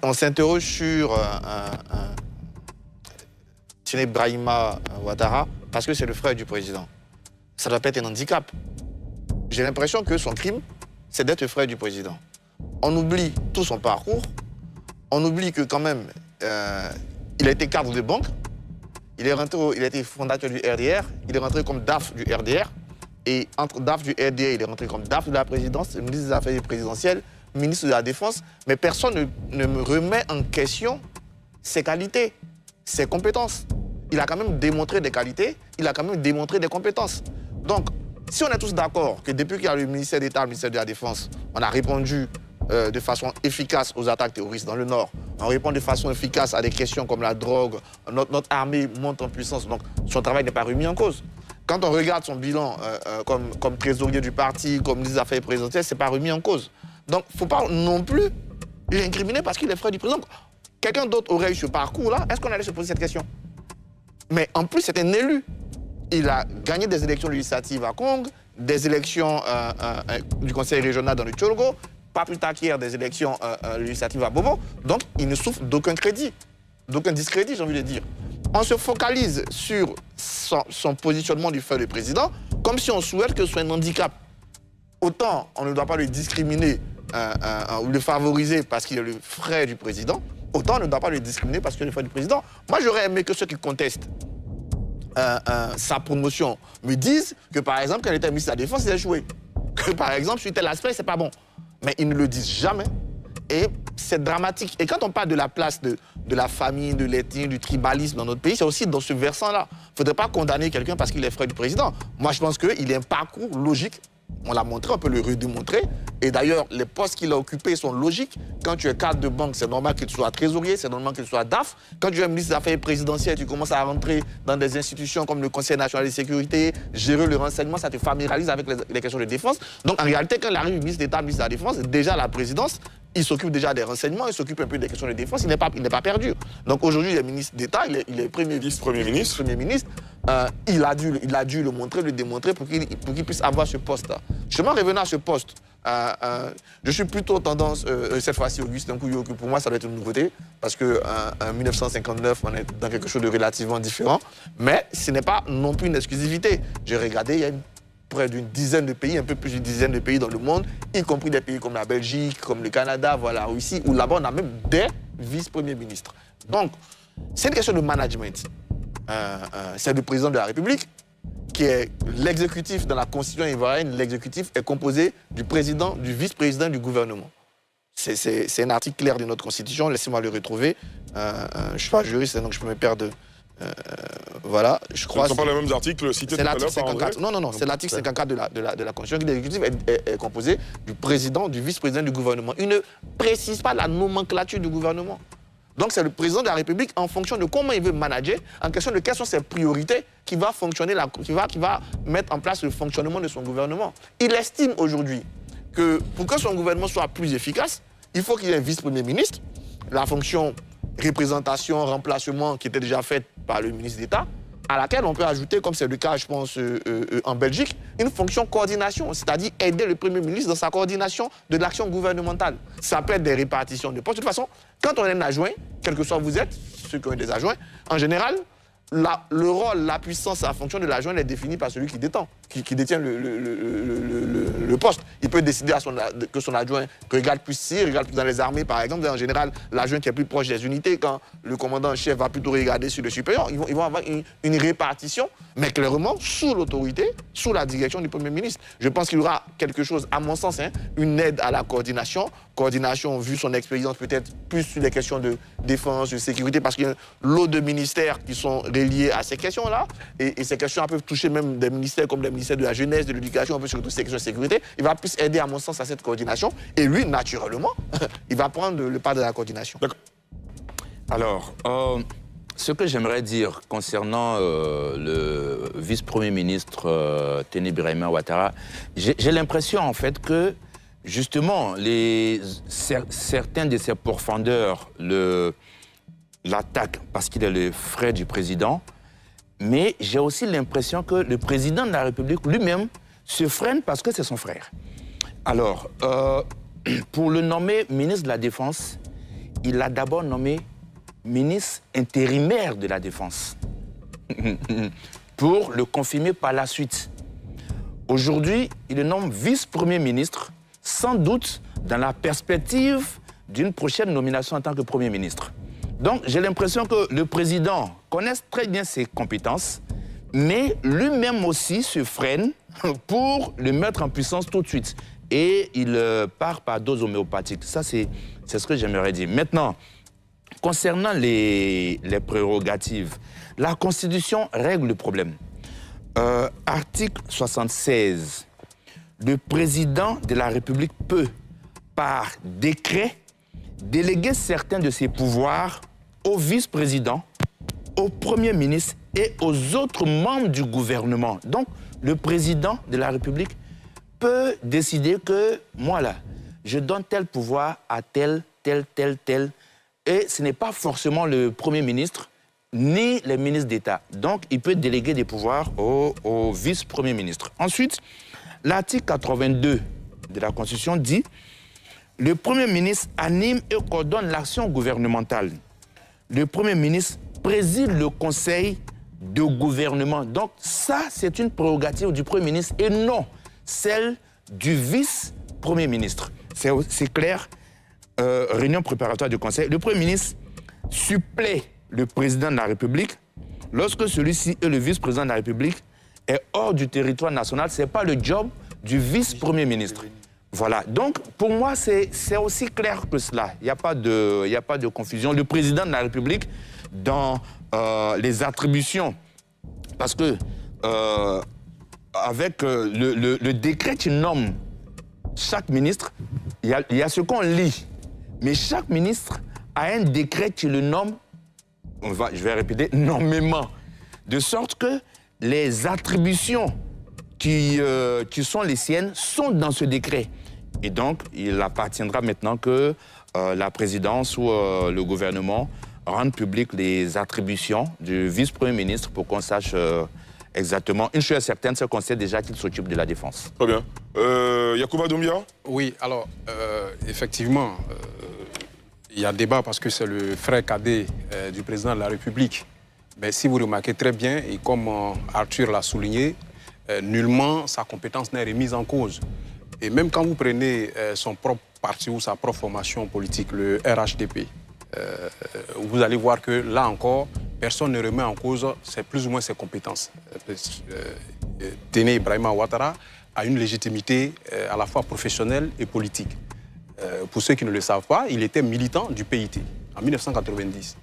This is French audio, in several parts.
on s'interroge sur Tiene Brahima Ouattara parce que c'est le frère du président. Ça doit pas être un handicap. J'ai l'impression que son crime, c'est d'être le frère du président. On oublie tout son parcours. On oublie que quand même, il a été cadre de banque. Il a été fondateur du RDR. Il est rentré comme DAF du RDR. Et entre DAF du RDR, il est rentré comme DAF de la présidence, ministre des Affaires présidentielles, ministre de la Défense. Mais personne ne me remet en question ses qualités, ses compétences. Il a quand même démontré des qualités, il a quand même démontré des compétences. Donc, si on est tous d'accord que depuis qu'il y a le ministère d'État, le ministère de la Défense, on a répondu de façon efficace aux attaques terroristes dans le Nord, on répond de façon efficace à des questions comme la drogue, notre armée monte en puissance, donc son travail n'est pas remis en cause. Quand on regarde son bilan comme trésorier du parti, comme ministre des Affaires présidentielles, ce n'est pas remis en cause. Donc, il ne faut pas non plus l'incriminer parce qu'il est frère du président. Quelqu'un d'autre aurait eu ce parcours-là, est-ce qu'on allait se poser cette question? Mais en plus, c'est un élu. Il a gagné des élections législatives à Kong, des élections du conseil régional dans le Tchologo, pas plus tard qu'hier, des élections législatives à Bobo. Donc, il ne souffre d'aucun crédit, d'aucun discrédit, j'ai envie de dire. On se focalise sur son positionnement du frère du président, comme si on souhaite que ce soit un handicap. Autant on ne doit pas le discriminer ou le favoriser parce qu'il est le frère du président, autant on ne doit pas le discriminer parce qu'il est le frère du président. Moi, j'aurais aimé que ceux qui contestent sa promotion me disent que, par exemple, quand il était ministre de la Défense, il a échoué. Que, par exemple, sur tel aspect, c'est pas bon. Mais ils ne le disent jamais. Et c'est dramatique. Et quand on parle de la place de la famille, de l'ethnie, du tribalisme dans notre pays, c'est aussi dans ce versant-là. Il ne faudrait pas condamner quelqu'un parce qu'il est frère du président. Moi, je pense qu'il a un parcours logique. On l'a montré, on peut le redémontrer. Et d'ailleurs, les postes qu'il a occupés sont logiques. Quand tu es cadre de banque, c'est normal qu'il soit trésorier, c'est normal qu'il soit DAF. Quand tu es ministre des Affaires présidentielles, tu commences à rentrer dans des institutions comme le Conseil national de sécurité, gérer le renseignement, ça te familiarise avec les questions de défense. Donc en réalité, quand il arrive ministre d'État, ministre de la Défense, déjà la présidence, il s'occupe déjà des renseignements, il s'occupe un peu des questions de défense, il n'est pas perdu. Donc aujourd'hui, il est ministre d'État, il est Premier ministre. Il a dû le montrer, le démontrer pour qu'il puisse avoir ce poste-là. Justement, revenant à ce poste, je suis plutôt tendance, cette fois-ci, Augustin Couillot, que pour moi, ça doit être une nouveauté, parce qu'en 1959, on est dans quelque chose de relativement différent, mais ce n'est pas non plus une exclusivité. J'ai regardé, il y a près d'une dizaine de pays, un peu plus d'une dizaine de pays dans le monde, y compris des pays comme la Belgique, comme le Canada, voilà, Russie, où là-bas, on a même des vice-premiers ministres. Donc, c'est une question de management. C'est le président de la République qui est l'exécutif dans la Constitution ivoirienne. L'exécutif est composé du président, du vice-président du gouvernement. C'est un article clair de notre Constitution, laissez-moi le retrouver. Je ne suis pas juriste, donc je peux me perdre. Voilà, je crois. Ce ne sont pas les mêmes articles cités tout à l'heure par André ? Non, c'est l'article 54 de la Constitution. L'exécutif est composé du président, du vice-président du gouvernement. Il ne précise pas la nomenclature du gouvernement. Donc c'est le président de la République en fonction de comment il veut manager, en question de quelles sont ses priorités, qui va fonctionner, qui va mettre en place le fonctionnement de son gouvernement. Il estime aujourd'hui que pour que son gouvernement soit plus efficace, il faut qu'il y ait un vice-premier ministre, la fonction représentation, remplacement qui était déjà faite par le ministre d'État, à laquelle on peut ajouter, comme c'est le cas, je pense, en Belgique, une fonction coordination, c'est-à-dire aider le Premier ministre dans sa coordination de l'action gouvernementale. Ça peut être des répartitions de postes. De toute façon, quand on est un adjoint, quel que soit vous êtes, ceux qui ont des adjoints, en général, le rôle, la puissance, la fonction de l'adjoint est définie par celui qui détient le poste. Il peut décider que son adjoint regarde plus ici, regarde plus dans les armées, par exemple. En général, l'adjoint qui est plus proche des unités, quand le commandant en chef va plutôt regarder sur le supérieur, ils vont avoir une répartition, mais clairement sous l'autorité, sous la direction du Premier ministre. Je pense qu'il y aura quelque chose, à mon sens, une aide à la coordination. Coordination, vu son expérience, peut-être plus sur les questions de défense, de sécurité, parce qu'il y a un lot de ministères qui sont reliés à ces questions-là. Et ces questions peuvent toucher même des ministères comme le ministère de la jeunesse, de l'éducation, un peu surtout ces questions de sécurité. Il va plus aider, à mon sens, à cette coordination. Et lui, naturellement, il va prendre le pas de la coordination. Alors, ce que j'aimerais dire concernant le vice-premier ministre Tiene Brahima Ouattara, j'ai l'impression, en fait, que justement, certains de ses pourfendeurs l'attaquent parce qu'il est le frère du président, mais j'ai aussi l'impression que le président de la République lui-même se freine parce que c'est son frère. Alors, pour le nommer ministre de la Défense, il l'a d'abord nommé ministre intérimaire de la Défense pour le confirmer par la suite. Aujourd'hui, il le nomme vice-premier ministre, sans doute dans la perspective d'une prochaine nomination en tant que Premier ministre. Donc, j'ai l'impression que le président connaisse très bien ses compétences, mais lui-même aussi se freine pour le mettre en puissance tout de suite. Et il part par dose homéopathique. Ça, c'est ce que j'aimerais dire. Maintenant, concernant les prérogatives, la Constitution règle le problème. Article 76. Le président de la République peut, par décret, déléguer certains de ses pouvoirs au vice-président, au Premier ministre et aux autres membres du gouvernement. Donc, le président de la République peut décider que, moi là, je donne tel pouvoir à tel. Et ce n'est pas forcément le Premier ministre ni les ministres d'État. Donc, il peut déléguer des pouvoirs au vice-premier ministre. Ensuite, l'article 82 de la Constitution dit « Le Premier ministre anime et coordonne l'action gouvernementale. Le Premier ministre préside le Conseil de gouvernement. » Donc, ça, c'est une prérogative du Premier ministre et non celle du vice-premier ministre. C'est clair. Réunion préparatoire du Conseil. Le Premier ministre supplée le président de la République lorsque celui-ci et le vice-président de la République est hors du territoire national. Ce n'est pas le job du vice-premier ministre. Voilà. Donc, pour moi, c'est aussi clair que cela. Il n'y a pas de confusion. Le président de la République, dans les attributions, parce que avec le décret qui nomme chaque ministre, il y a ce qu'on lit. Mais chaque ministre a un décret qui le nomme, je vais répéter, nommément. De sorte que les attributions qui sont les siennes sont dans ce décret. Et donc, il appartiendra maintenant que la présidence ou le gouvernement rendent publiques les attributions du vice-premier ministre pour qu'on sache exactement. Une chose est certaine, c'est qu'on sait déjà qu'il s'occupe de la défense. Très bien. Yacouba Doumbia? Oui, alors, effectivement, il y a débat parce que c'est le frère cadet du président de la République. Mais si vous remarquez très bien, et comme Arthur l'a souligné, nullement sa compétence n'est remise en cause. Et même quand vous prenez son propre parti ou sa propre formation politique, le RHDP, vous allez voir que là encore, personne ne remet en cause plus ou moins ses compétences. Téné Ibrahima Ouattara a une légitimité à la fois professionnelle et politique. Pour ceux qui ne le savent pas, il était militant du PIT en 1990.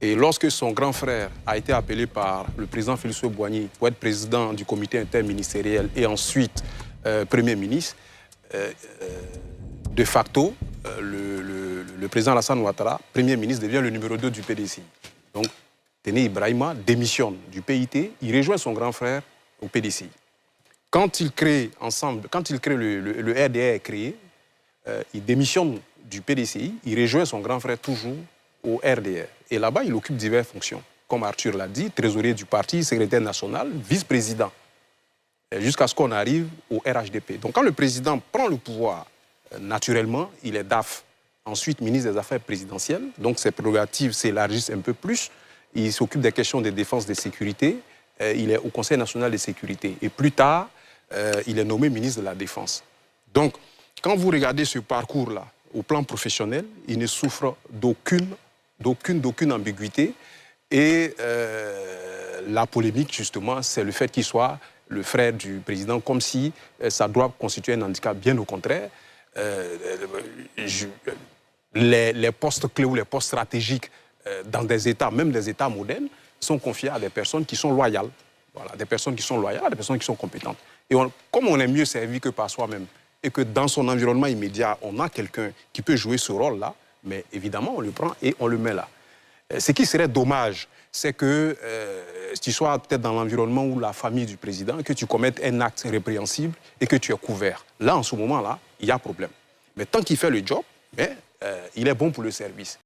Et lorsque son grand frère a été appelé par le président Félix Houphouët-Boigny pour être président du comité interministériel et ensuite Premier ministre, de facto, le président Alassane Ouattara, Premier ministre, devient le numéro 2 du PDCI. Donc, Téné Ibrahima démissionne du PIT, il rejoint son grand frère au PDCI. Quand ils créent ensemble, le RDR est créé, il démissionne du PDCI, il rejoint son grand frère toujours au RDR. Et là-bas, il occupe diverses fonctions. Comme Arthur l'a dit, trésorier du parti, secrétaire national, vice-président. Jusqu'à ce qu'on arrive au RHDP. Donc quand le président prend le pouvoir, naturellement, il est DAF. Ensuite, ministre des Affaires présidentielles. Donc ses prérogatives s'élargissent un peu plus. Il s'occupe des questions de défense et de sécurité. Il est au Conseil national de sécurité. Et plus tard, il est nommé ministre de la Défense. Donc, quand vous regardez ce parcours-là, au plan professionnel, il ne souffre d'aucune ambiguïté. Et la polémique, justement, c'est le fait qu'il soit le frère du président, comme si ça doit constituer un handicap. Bien au contraire, les postes clés ou les postes stratégiques dans des États, même des États modernes, sont confiés à des personnes qui sont loyales. Voilà, des personnes qui sont loyales, des personnes qui sont compétentes. Et comme on est mieux servi que par soi-même, et que dans son environnement immédiat, on a quelqu'un qui peut jouer ce rôle-là, mais évidemment, on le prend et on le met là. Ce qui serait dommage, c'est que tu sois peut-être dans l'environnement où la famille du président, que tu commettes un acte répréhensible et que tu es couvert. Là, en ce moment-là, il y a problème. Mais tant qu'il fait le job, il est bon pour le service.